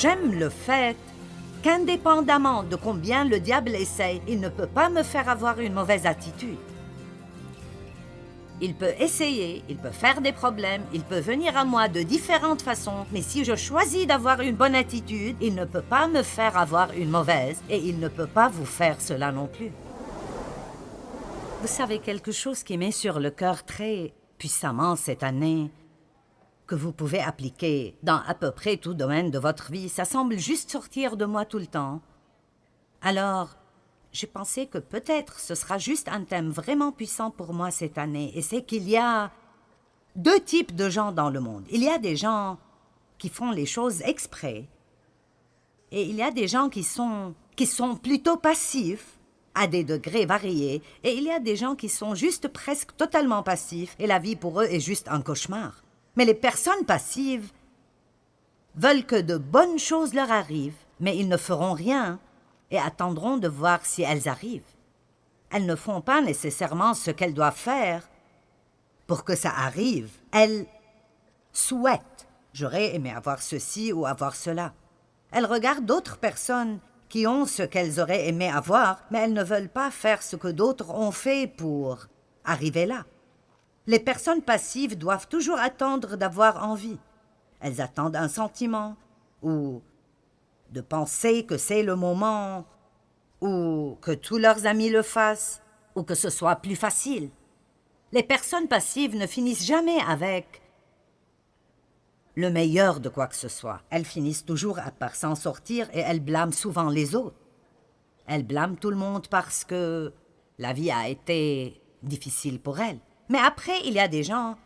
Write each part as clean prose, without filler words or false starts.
j'aime le fait qu'indépendamment de combien le diable essaye, il ne peut pas me faire avoir une mauvaise attitude. Il peut essayer, il peut faire des problèmes, il peut venir à moi de différentes façons, mais si je choisis d'avoir une bonne attitude, il ne peut pas me faire avoir une mauvaise, et il ne peut pas vous faire cela non plus. Vous savez, quelque chose qui m'est sur le cœur très puissamment cette année, que vous pouvez appliquer dans à peu près tout domaine de votre vie, ça semble juste sortir de moi tout le temps. Alors, j'ai pensé que peut-être ce sera juste un thème vraiment puissant pour moi cette année, et c'est qu'il y a deux types de gens dans le monde. Il y a des gens qui font les choses exprès, et il y a des gens qui sont plutôt passifs, à des degrés variés, et il y a des gens qui sont juste presque totalement passifs, et la vie pour eux est juste un cauchemar. Mais les personnes passives veulent que de bonnes choses leur arrivent, mais ils ne feront rien et attendront de voir si elles arrivent. Elles ne font pas nécessairement ce qu'elles doivent faire pour que ça arrive. Elles souhaitent « j'aurais aimé avoir ceci ou avoir cela ». Elles regardent d'autres personnes qui ont ce qu'elles auraient aimé avoir, mais elles ne veulent pas faire ce que d'autres ont fait pour arriver là. Les personnes passives doivent toujours attendre d'avoir envie. Elles attendent un sentiment, ou de penser que c'est le moment, ou que tous leurs amis le fassent, ou que ce soit plus facile. Les personnes passives ne finissent jamais avec le meilleur de quoi que ce soit. Elles finissent toujours par s'en sortir et elles blâment souvent les autres. Elles blâment tout le monde parce que la vie a été difficile pour elles. Mais après, il y a des gens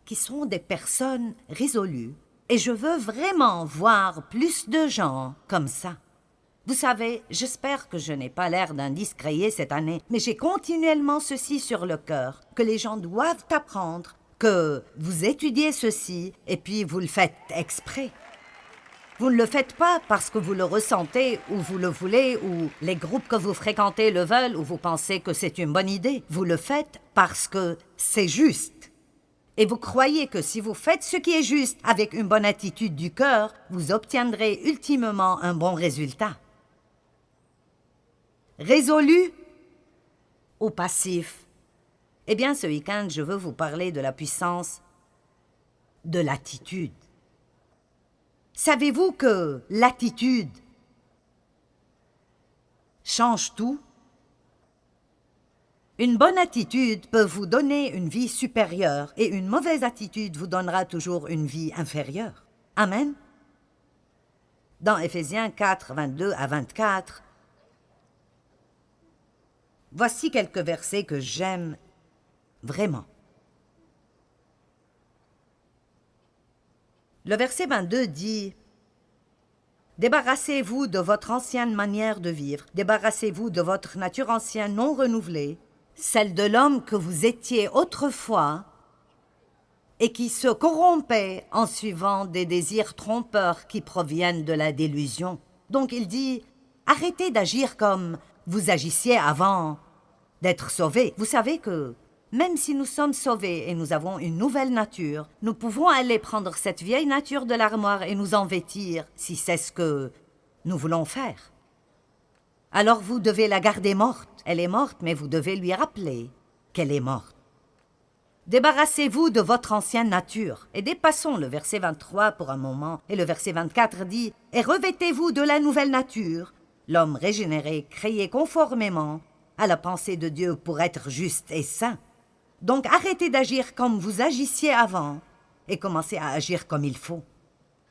qui sont des personnes résolues. Et je veux vraiment voir plus de gens comme ça. Vous savez, j'espère que je n'ai pas l'air d'un discréé cette année, mais j'ai continuellement ceci sur le cœur, que les gens doivent apprendre, que vous étudiez ceci, et puis vous le faites exprès. Vous ne le faites pas parce que vous le ressentez, ou vous le voulez, ou les groupes que vous fréquentez le veulent, ou vous pensez que c'est une bonne idée. Vous le faites parce que c'est juste. Et vous croyez que si vous faites ce qui est juste avec une bonne attitude du cœur, vous obtiendrez ultimement un bon résultat. Résolu ou passif? Eh bien, ce week-end, je veux vous parler de la puissance de l'attitude. Savez-vous que l'attitude change tout? Une bonne attitude peut vous donner une vie supérieure et une mauvaise attitude vous donnera toujours une vie inférieure. Amen. Dans Éphésiens 4, 22 à 24, voici quelques versets que j'aime vraiment. Le verset 22 dit « Débarrassez-vous de votre ancienne manière de vivre, débarrassez-vous de votre nature ancienne non renouvelée, celle de l'homme que vous étiez autrefois et qui se corrompait en suivant des désirs trompeurs qui proviennent de la délusion. » Donc il dit, arrêtez d'agir comme vous agissiez avant d'être sauvés. Vous savez que même si nous sommes sauvés et nous avons une nouvelle nature, nous pouvons aller prendre cette vieille nature de l'armoire et nous en vêtir si c'est ce que nous voulons faire. Alors vous devez la garder morte. Elle est morte, mais vous devez lui rappeler qu'elle est morte. Débarrassez-vous de votre ancienne nature. Et dépassons le verset 23 pour un moment. Et le verset 24 dit « Et revêtez-vous de la nouvelle nature, l'homme régénéré, créé conformément à la pensée de Dieu pour être juste et saint. » Donc arrêtez d'agir comme vous agissiez avant et commencez à agir comme il faut.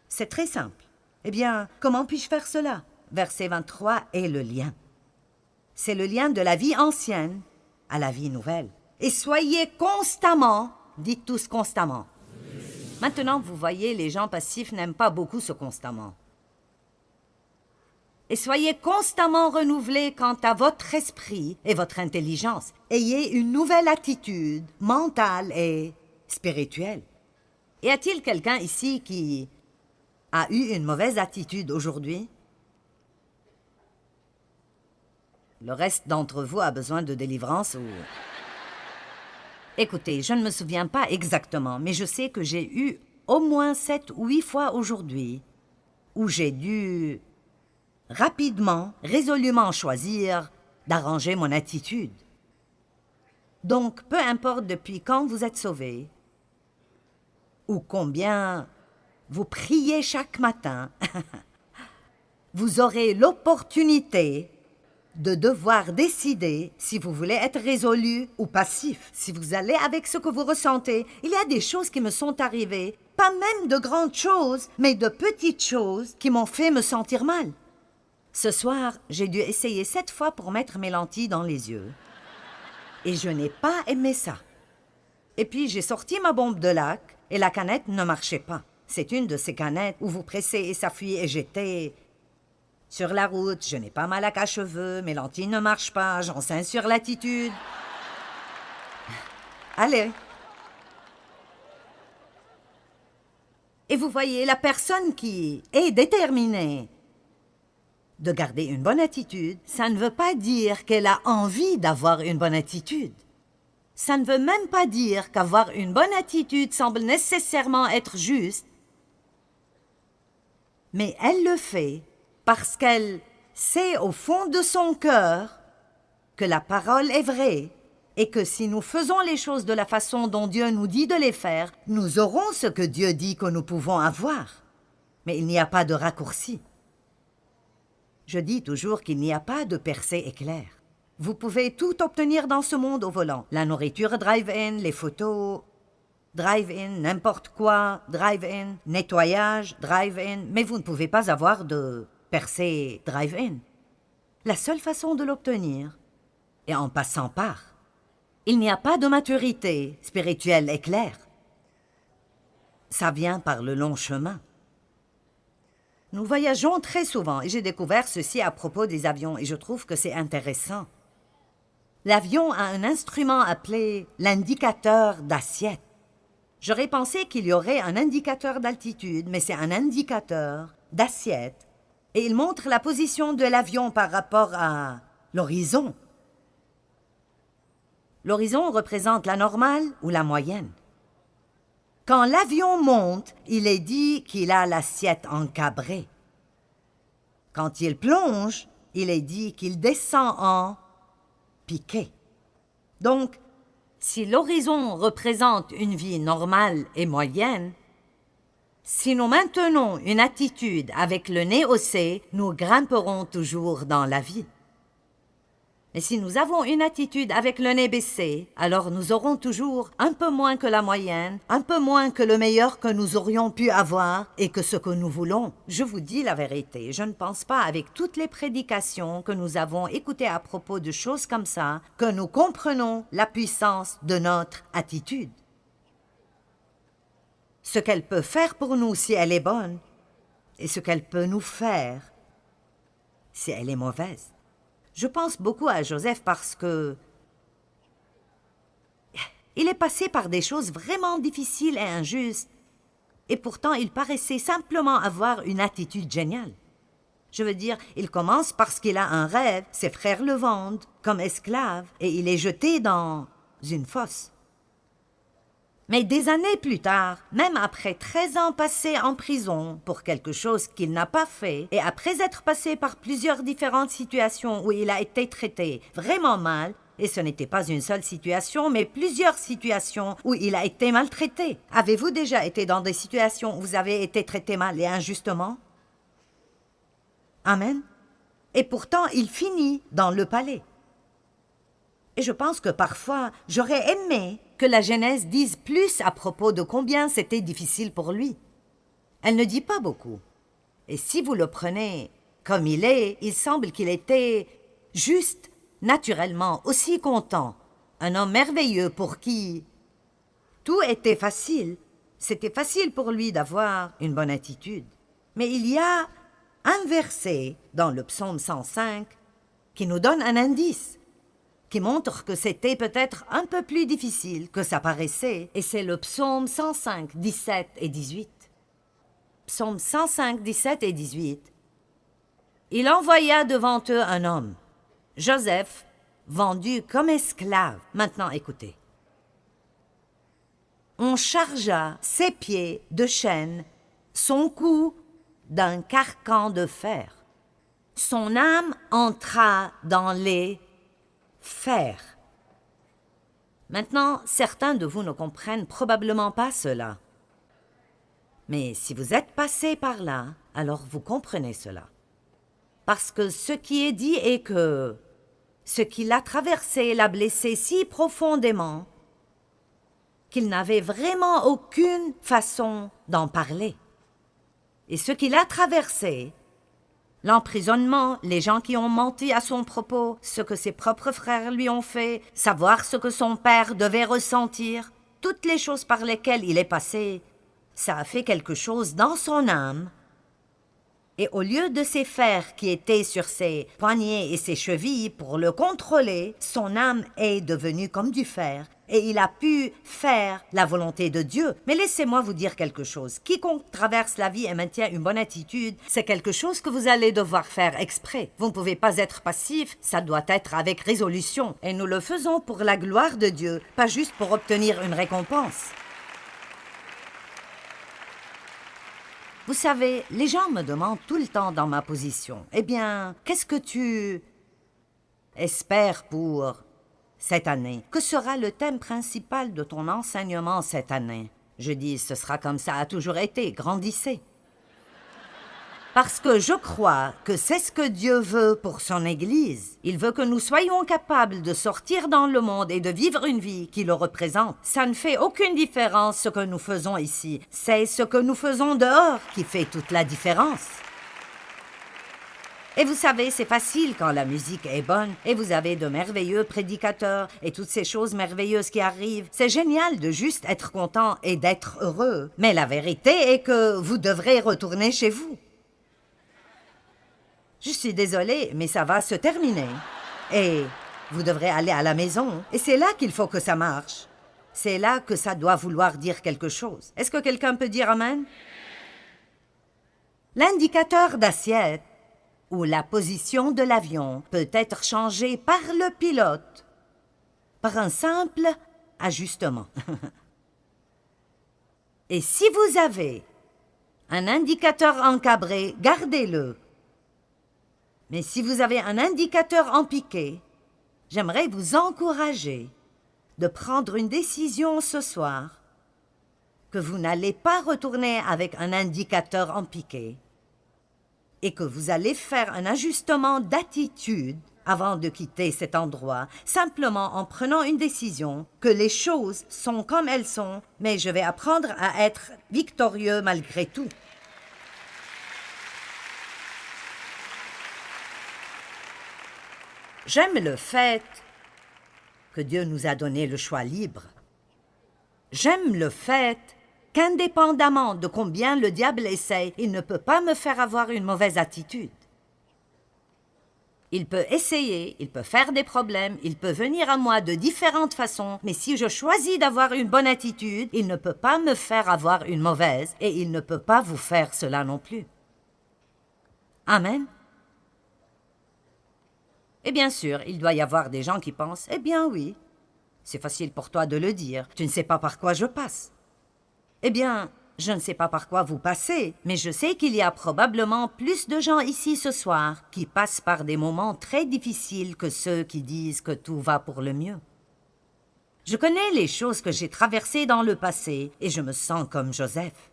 C'est très simple. Eh bien, comment puis-je faire cela? Verset 23 est le lien. C'est le lien de la vie ancienne à la vie nouvelle. Et soyez constamment, dites tous constamment. Maintenant, vous voyez, les gens passifs n'aiment pas beaucoup ce constamment. Et soyez constamment renouvelés quant à votre esprit et votre intelligence. Ayez une nouvelle attitude mentale et spirituelle. Y a-t-il quelqu'un ici qui a eu une mauvaise attitude aujourd'hui? Le reste d'entre vous a besoin de délivrance ou... Écoutez, je ne me souviens pas exactement, mais je sais que j'ai eu au moins 7 ou 8 fois aujourd'hui où j'ai dû rapidement, résolument choisir d'arranger mon attitude. Donc, peu importe depuis quand vous êtes sauvé, ou combien vous priez chaque matin, vous aurez l'opportunité de devoir décider si vous voulez être résolu ou passif, si vous allez avec ce que vous ressentez. Il y a des choses qui me sont arrivées, pas même de grandes choses, mais de petites choses qui m'ont fait me sentir mal. Ce soir, j'ai dû essayer 7 fois pour mettre mes lentilles dans les yeux. Et je n'ai pas aimé ça. Et puis j'ai sorti ma bombe de lac et la canette ne marchait pas. C'est une de ces canettes où vous pressez et ça fuit et j'étais sur la route, je n'ai pas ma laque à cheveux, mes lentilles ne marchent pas, j'enseigne sur l'attitude. Allez. Et vous voyez, la personne qui est déterminée de garder une bonne attitude, ça ne veut pas dire qu'elle a envie d'avoir une bonne attitude. Ça ne veut même pas dire qu'avoir une bonne attitude semble nécessairement être juste. Mais elle le fait parce qu'elle sait au fond de son cœur que la parole est vraie et que si nous faisons les choses de la façon dont Dieu nous dit de les faire, nous aurons ce que Dieu dit que nous pouvons avoir. Mais il n'y a pas de raccourci. Je dis toujours qu'il n'y a pas de percée éclair. Vous pouvez tout obtenir dans ce monde au volant. La nourriture drive-in, les photos drive-in, n'importe quoi drive-in, nettoyage drive-in, mais vous ne pouvez pas avoir de percée drive-in. La seule façon de l'obtenir est en passant par. Il n'y a pas de maturité spirituelle éclair. Ça vient par le long chemin. Nous voyageons très souvent et j'ai découvert ceci à propos des avions et je trouve que c'est intéressant. L'avion a un instrument appelé l'indicateur d'assiette. J'aurais pensé qu'il y aurait un indicateur d'altitude, mais c'est un indicateur d'assiette et il montre la position de l'avion par rapport à l'horizon. L'horizon représente la normale ou la moyenne. Quand l'avion monte, il est dit qu'il a l'assiette encabrée. Quand il plonge, il est dit qu'il descend en piqué. Donc, si l'horizon représente une vie normale et moyenne, si nous maintenons une attitude avec le nez haussé, nous grimperons toujours dans la vie. Mais si nous avons une attitude avec le nez baissé, alors nous aurons toujours un peu moins que la moyenne, un peu moins que le meilleur que nous aurions pu avoir et que ce que nous voulons. Je vous dis la vérité, je ne pense pas avec toutes les prédications que nous avons écoutées à propos de choses comme ça, que nous comprenons la puissance de notre attitude. Ce qu'elle peut faire pour nous si elle est bonne et ce qu'elle peut nous faire si elle est mauvaise. Je pense beaucoup à Joseph parce que il est passé par des choses vraiment difficiles et injustes, et pourtant il paraissait simplement avoir une attitude géniale. Je veux dire, il commence parce qu'il a un rêve, ses frères le vendent comme esclave, et il est jeté dans une fosse. Mais des années plus tard, même après 13 ans passés en prison pour quelque chose qu'il n'a pas fait, et après être passé par plusieurs différentes situations où il a été traité vraiment mal, et ce n'était pas une seule situation, mais plusieurs situations où il a été maltraité. Avez-vous déjà été dans des situations où vous avez été traité mal et injustement? Amen. Et pourtant, il finit dans le palais. Et je pense que parfois, j'aurais aimé que la Genèse dise plus à propos de combien c'était difficile pour lui. Elle ne dit pas beaucoup. Et si vous le prenez comme il est, il semble qu'il était juste, naturellement, aussi content. Un homme merveilleux pour qui tout était facile. C'était facile pour lui d'avoir une bonne attitude. Mais il y a un verset dans le psaume 105 qui nous donne un indice, qui montre que c'était peut-être un peu plus difficile que ça paraissait, et c'est le psaume 105, 17 et 18. Psaume 105, 17 et 18. Il envoya devant eux un homme, Joseph, vendu comme esclave. Maintenant, écoutez. On chargea ses pieds de chaînes, son cou d'un carcan de fer. Son âme entra dans les fers. Maintenant, certains de vous ne comprennent probablement pas cela. Mais si vous êtes passé par là, alors vous comprenez cela. Parce que ce qui est dit est que ce qui l'a traversé l'a blessé si profondément qu'il n'avait vraiment aucune façon d'en parler. Et ce qu'il a traversé, l'emprisonnement, les gens qui ont menti à son propos, ce que ses propres frères lui ont fait, savoir ce que son père devait ressentir, toutes les choses par lesquelles il est passé, ça a fait quelque chose dans son âme. Et au lieu de ses fers qui étaient sur ses poignets et ses chevilles pour le contrôler, son âme est devenue comme du fer et il a pu faire la volonté de Dieu. Mais laissez-moi vous dire quelque chose. Quiconque traverse la vie et maintient une bonne attitude, c'est quelque chose que vous allez devoir faire exprès. Vous ne pouvez pas être passif, ça doit être avec résolution. Et nous le faisons pour la gloire de Dieu, pas juste pour obtenir une récompense. Vous savez, les gens me demandent tout le temps dans ma position, « Eh bien, qu'est-ce que tu espères pour cette année? Que sera le thème principal de ton enseignement cette année? » Je dis, « Ce sera comme ça a toujours été, grandissez. » Parce que je crois que c'est ce que Dieu veut pour son Église. Il veut que nous soyons capables de sortir dans le monde et de vivre une vie qui le représente. Ça ne fait aucune différence ce que nous faisons ici. C'est ce que nous faisons dehors qui fait toute la différence. Et vous savez, c'est facile quand la musique est bonne et vous avez de merveilleux prédicateurs et toutes ces choses merveilleuses qui arrivent. C'est génial de juste être content et d'être heureux. Mais la vérité est que vous devrez retourner chez vous. Je suis désolée, mais ça va se terminer. Et vous devrez aller à la maison. Et c'est là qu'il faut que ça marche. C'est là que ça doit vouloir dire quelque chose. Est-ce que quelqu'un peut dire Amen? L'indicateur d'assiette ou la position de l'avion peut être changé par le pilote par un simple ajustement. Et si vous avez un indicateur encabré, gardez-le. Mais si vous avez un indicateur en piqué, j'aimerais vous encourager de prendre une décision ce soir que vous n'allez pas retourner avec un indicateur en piqué et que vous allez faire un ajustement d'attitude avant de quitter cet endroit, simplement en prenant une décision que les choses sont comme elles sont, mais je vais apprendre à être victorieux malgré tout. J'aime le fait que Dieu nous a donné le choix libre. J'aime le fait qu'indépendamment de combien le diable essaye, il ne peut pas me faire avoir une mauvaise attitude. Il peut essayer, il peut faire des problèmes, il peut venir à moi de différentes façons, mais si je choisis d'avoir une bonne attitude, il ne peut pas me faire avoir une mauvaise et il ne peut pas vous faire cela non plus. Amen. Et bien sûr, il doit y avoir des gens qui pensent « Eh bien oui, c'est facile pour toi de le dire, tu ne sais pas par quoi je passe. » Eh bien, je ne sais pas par quoi vous passez, mais je sais qu'il y a probablement plus de gens ici ce soir qui passent par des moments très difficiles que ceux qui disent que tout va pour le mieux. Je connais les choses que j'ai traversées dans le passé et je me sens comme Joseph.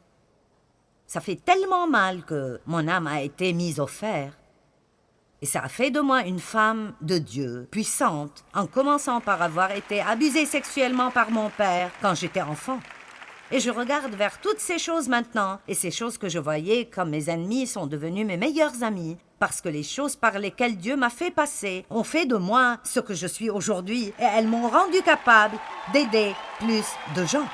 Ça fait tellement mal que mon âme a été mise au fer. Et ça a fait de moi une femme de Dieu, puissante, en commençant par avoir été abusée sexuellement par mon père quand j'étais enfant. Et je regarde vers toutes ces choses maintenant, et ces choses que je voyais comme mes ennemis sont devenus mes meilleurs amis, parce que les choses par lesquelles Dieu m'a fait passer ont fait de moi ce que je suis aujourd'hui, et elles m'ont rendu capable d'aider plus de gens.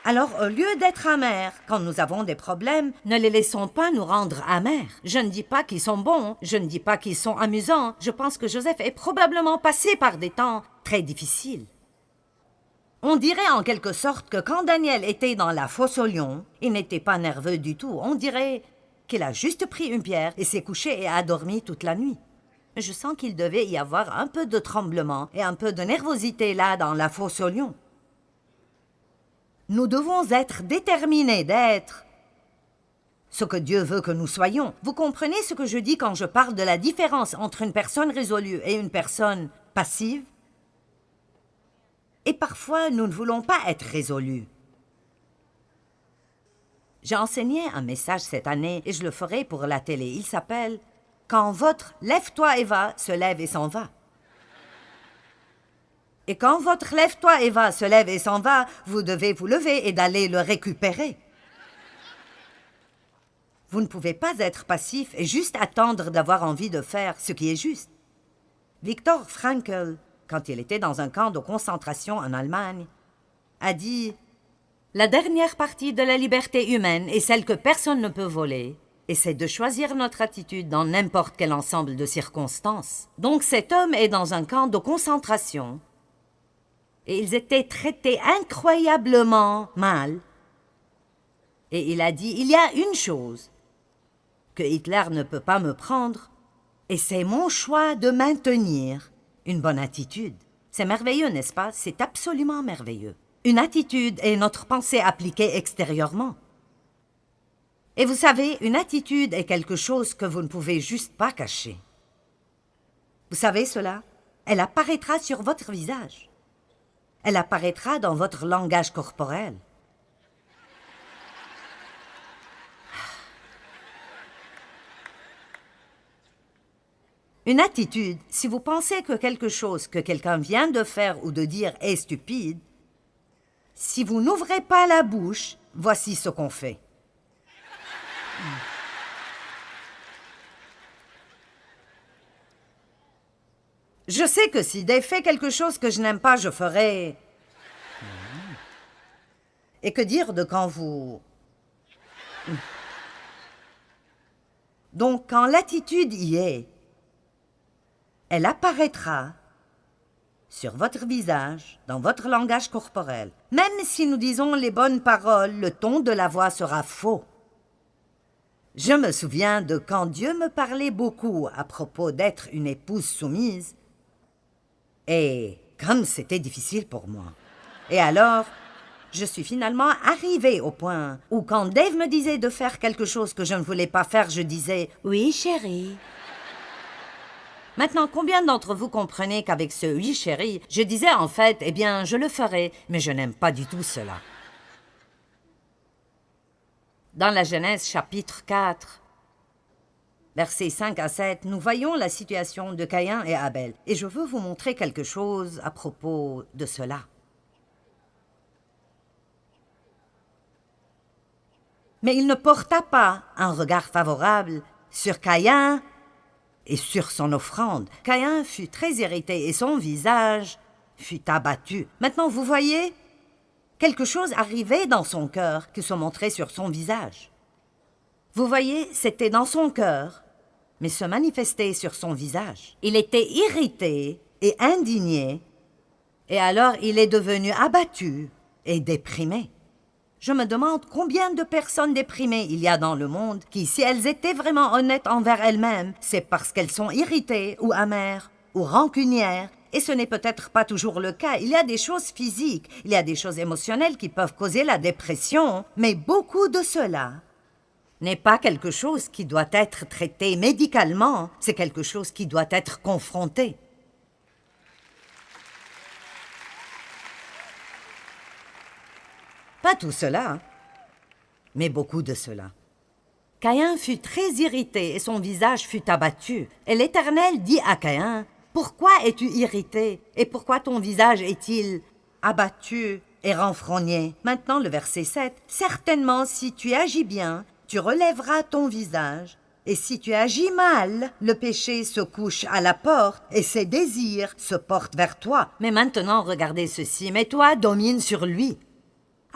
Alors, au lieu d'être amers quand nous avons des problèmes, ne les laissons pas nous rendre amers. Je ne dis pas qu'ils sont bons, je ne dis pas qu'ils sont amusants. Je pense que Joseph est probablement passé par des temps très difficiles. On dirait en quelque sorte que quand Daniel était dans la fosse aux lions, il n'était pas nerveux du tout. On dirait qu'il a juste pris une pierre et s'est couché et a dormi toute la nuit. Je sens qu'il devait y avoir un peu de tremblement et un peu de nervosité là dans la fosse aux lions. Nous devons être déterminés d'être ce que Dieu veut que nous soyons. Vous comprenez ce que je dis quand je parle de la différence entre une personne résolue et une personne passive? Et parfois, nous ne voulons pas être résolus. J'ai enseigné un message cette année et je le ferai pour la télé. Il s'appelle « Quand votre « Lève-toi et va » se lève et s'en va ». Et quand votre « Lève-toi et va » se lève et s'en va, vous devez vous lever et d'aller le récupérer. Vous ne pouvez pas être passif et juste attendre d'avoir envie de faire ce qui est juste. Viktor Frankl, quand il était dans un camp de concentration en Allemagne, a dit « La dernière partie de la liberté humaine est celle que personne ne peut voler, et c'est de choisir notre attitude dans n'importe quel ensemble de circonstances. » Donc cet homme est dans un camp de concentration, et ils étaient traités incroyablement mal. Et il a dit « Il y a une chose que Hitler ne peut pas me prendre, et c'est mon choix de maintenir une bonne attitude. » C'est merveilleux, n'est-ce pas? C'est absolument merveilleux. Une attitude est notre pensée appliquée extérieurement. Et vous savez, une attitude est quelque chose que vous ne pouvez juste pas cacher. Vous savez cela? Elle apparaîtra sur votre visage. Elle apparaîtra dans votre langage corporel. Une attitude, si vous pensez que quelque chose que quelqu'un vient de faire ou de dire est stupide, si vous n'ouvrez pas la bouche, voici ce qu'on fait. Je sais que si Dave fait quelque chose que je n'aime pas, je ferai... Et que dire de quand vous... Donc, quand l'attitude y est, elle apparaîtra sur votre visage, dans votre langage corporel. Même si nous disons les bonnes paroles, le ton de la voix sera faux. Je me souviens de quand Dieu me parlait beaucoup à propos d'être une épouse soumise, et comme c'était difficile pour moi. Et alors, je suis finalement arrivée au point où quand Dave me disait de faire quelque chose que je ne voulais pas faire, je disais « Oui, chérie ». Maintenant, combien d'entre vous comprenez qu'avec ce « oui, chérie », je disais en fait « Eh bien, je le ferai », mais je n'aime pas du tout cela. Dans la Genèse chapitre 4, versets 5 à 7, nous voyons la situation de Caïn et Abel. Et je veux vous montrer quelque chose à propos de cela. Mais il ne porta pas un regard favorable sur Caïn et sur son offrande. Caïn fut très irrité et son visage fut abattu. Maintenant, vous voyez, quelque chose arrivait dans son cœur qui se montrait sur son visage. Vous voyez, c'était dans son cœur, mais se manifestait sur son visage. Il était irrité et indigné, et alors il est devenu abattu et déprimé. Je me demande combien de personnes déprimées il y a dans le monde qui, si elles étaient vraiment honnêtes envers elles-mêmes, c'est parce qu'elles sont irritées ou amères ou rancunières, et ce n'est peut-être pas toujours le cas. Il y a des choses physiques, il y a des choses émotionnelles qui peuvent causer la dépression, mais beaucoup de cela n'est pas quelque chose qui doit être traité médicalement, c'est quelque chose qui doit être confronté. Pas tout cela, mais beaucoup de cela. Caïn fut très irrité et son visage fut abattu. Et l'Éternel dit à Caïn, « Pourquoi es-tu irrité et pourquoi ton visage est-il abattu et renfrogné ?» Maintenant le verset 7, « Certainement si tu agis bien, tu relèveras ton visage. Et si tu agis mal, le péché se couche à la porte et ses désirs se portent vers toi. Mais maintenant regardez ceci, mais toi domine sur lui. »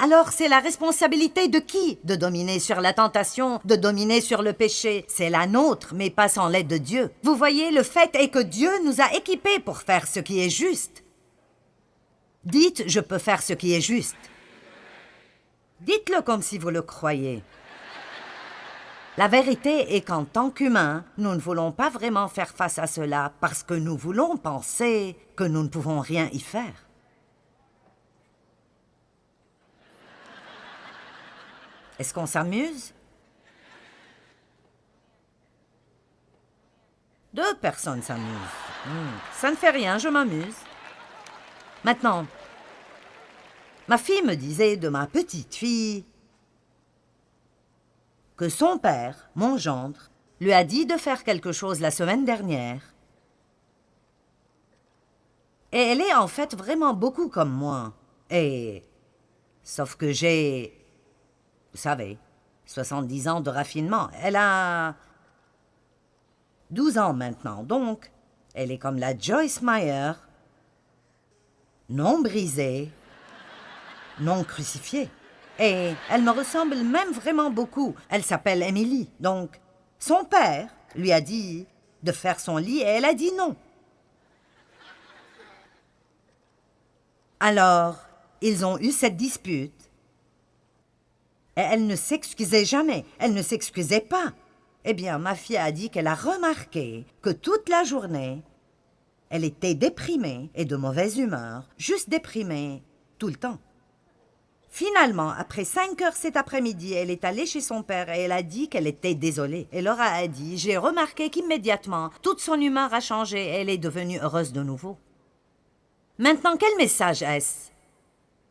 Alors c'est la responsabilité de qui de dominer sur la tentation, de dominer sur le péché? C'est la nôtre, mais pas sans l'aide de Dieu. Vous voyez, le fait est que Dieu nous a équipés pour faire ce qui est juste. Dites « je peux faire ce qui est juste ». Dites-le comme si vous le croyez. La vérité est qu'en tant qu'humains, nous ne voulons pas vraiment faire face à cela parce que nous voulons penser que nous ne pouvons rien y faire. Est-ce qu'on s'amuse? 2 personnes s'amusent. Ça ne fait rien, je m'amuse. Maintenant, ma fille me disait de ma petite fille que son père, mon gendre, lui a dit de faire quelque chose la semaine dernière. Et elle est en fait vraiment beaucoup comme moi. Sauf que j'ai, vous savez, 70 ans de raffinement. Elle a 12 ans maintenant, donc elle est comme la Joyce Meyer, non brisée, non crucifiée. Et elle me ressemble même vraiment beaucoup. Elle s'appelle Emily, donc son père lui a dit de faire son lit et elle a dit non. Alors, ils ont eu cette dispute. Et elle ne s'excusait jamais, elle ne s'excusait pas. Eh bien, ma fille a dit qu'elle a remarqué que toute la journée, elle était déprimée et de mauvaise humeur, juste déprimée, tout le temps. Finalement, après 5 heures cet après-midi, elle est allée chez son père et elle a dit qu'elle était désolée. Et Laura a dit, j'ai remarqué qu'immédiatement, toute son humeur a changé et elle est devenue heureuse de nouveau. Maintenant, quel message est-ce?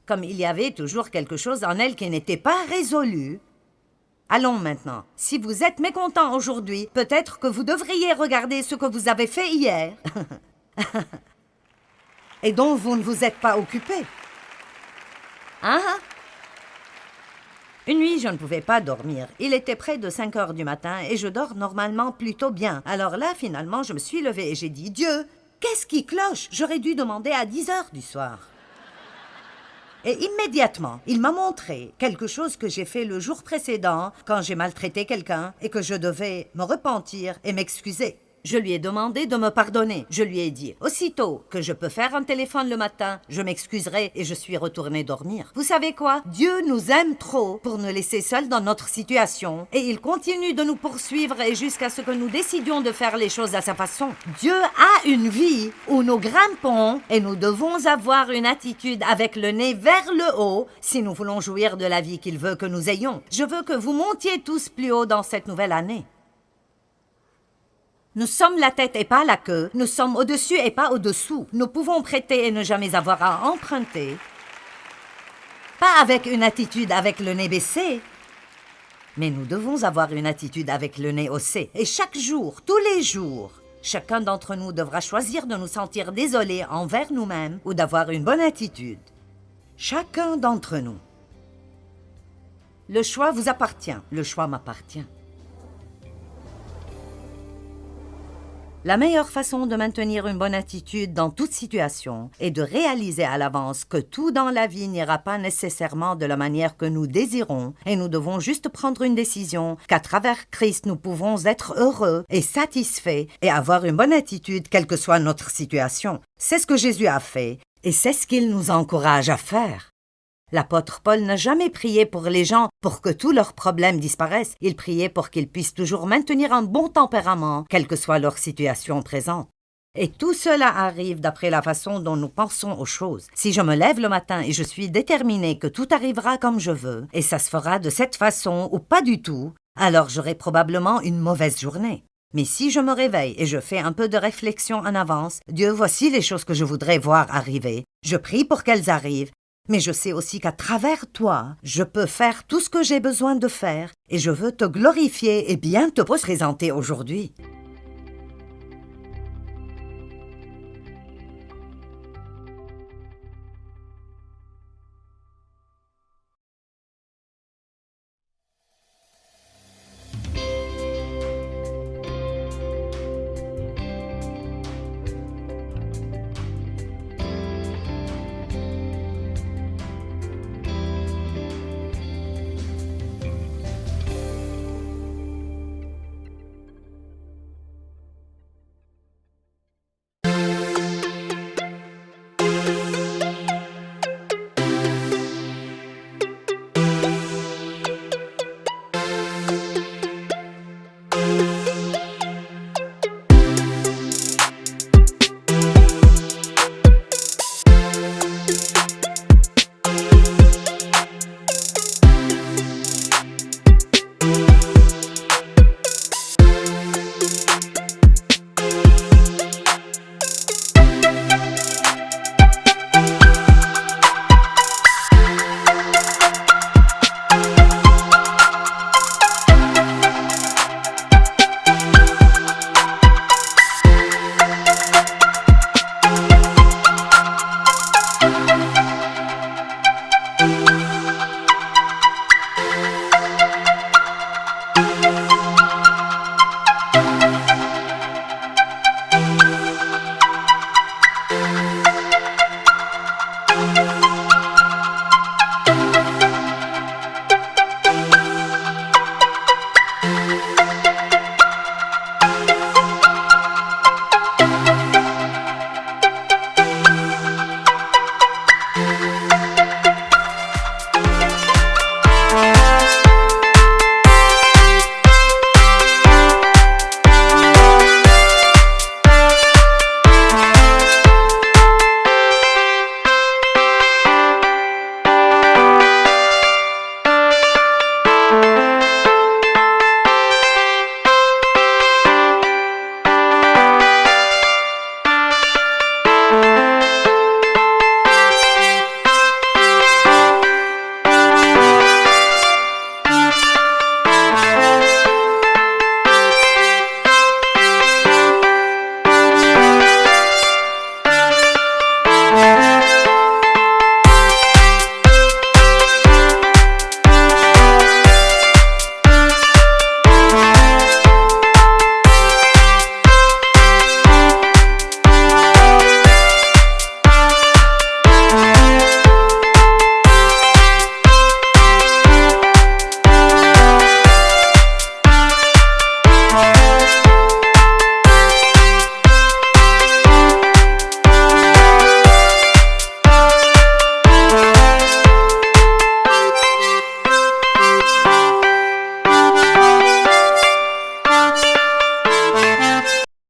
Comme il y avait toujours quelque chose en elle qui n'était pas résolu. Allons maintenant. Si vous êtes mécontent aujourd'hui, peut-être que vous devriez regarder ce que vous avez fait hier et dont vous ne vous êtes pas occupé. Hein? Une nuit, je ne pouvais pas dormir. Il était près de 5 heures du matin et je dors normalement plutôt bien. Alors là, finalement, je me suis levée et j'ai dit « Dieu, qu'est-ce qui cloche? J'aurais dû demander à 10 heures du soir. » Et immédiatement, il m'a montré quelque chose que j'ai fait le jour précédent quand j'ai maltraité quelqu'un et que je devais me repentir et m'excuser. Je lui ai demandé de me pardonner. Je lui ai dit, aussitôt que je peux faire un téléphone le matin, je m'excuserai et je suis retournée dormir. Vous savez quoi? Dieu nous aime trop pour nous laisser seuls dans notre situation et il continue de nous poursuivre et jusqu'à ce que nous décidions de faire les choses à sa façon. Dieu a une vie où nous grimpons et nous devons avoir une attitude avec le nez vers le haut si nous voulons jouir de la vie qu'il veut que nous ayons. Je veux que vous montiez tous plus haut dans cette nouvelle année. Nous sommes la tête et pas la queue. Nous sommes au-dessus et pas au-dessous. Nous pouvons prêter et ne jamais avoir à emprunter. Pas avec une attitude avec le nez baissé. Mais nous devons avoir une attitude avec le nez haussé. Et chaque jour, tous les jours, chacun d'entre nous devra choisir de nous sentir désolé envers nous-mêmes ou d'avoir une bonne attitude. Chacun d'entre nous. Le choix vous appartient. Le choix m'appartient. La meilleure façon de maintenir une bonne attitude dans toute situation est de réaliser à l'avance que tout dans la vie n'ira pas nécessairement de la manière que nous désirons et nous devons juste prendre une décision qu'à travers Christ nous pouvons être heureux et satisfaits et avoir une bonne attitude quelle que soit notre situation. C'est ce que Jésus a fait et c'est ce qu'il nous encourage à faire. L'apôtre Paul n'a jamais prié pour les gens pour que tous leurs problèmes disparaissent. Il priait pour qu'ils puissent toujours maintenir un bon tempérament, quelle que soit leur situation présente. Et tout cela arrive d'après la façon dont nous pensons aux choses. Si je me lève le matin et je suis déterminée que tout arrivera comme je veux, et ça se fera de cette façon ou pas du tout, alors j'aurai probablement une mauvaise journée. Mais si je me réveille et je fais un peu de réflexion en avance, Dieu, voici les choses que je voudrais voir arriver. Je prie pour qu'elles arrivent. Mais je sais aussi qu'à travers toi, je peux faire tout ce que j'ai besoin de faire et je veux te glorifier et bien te présenter aujourd'hui.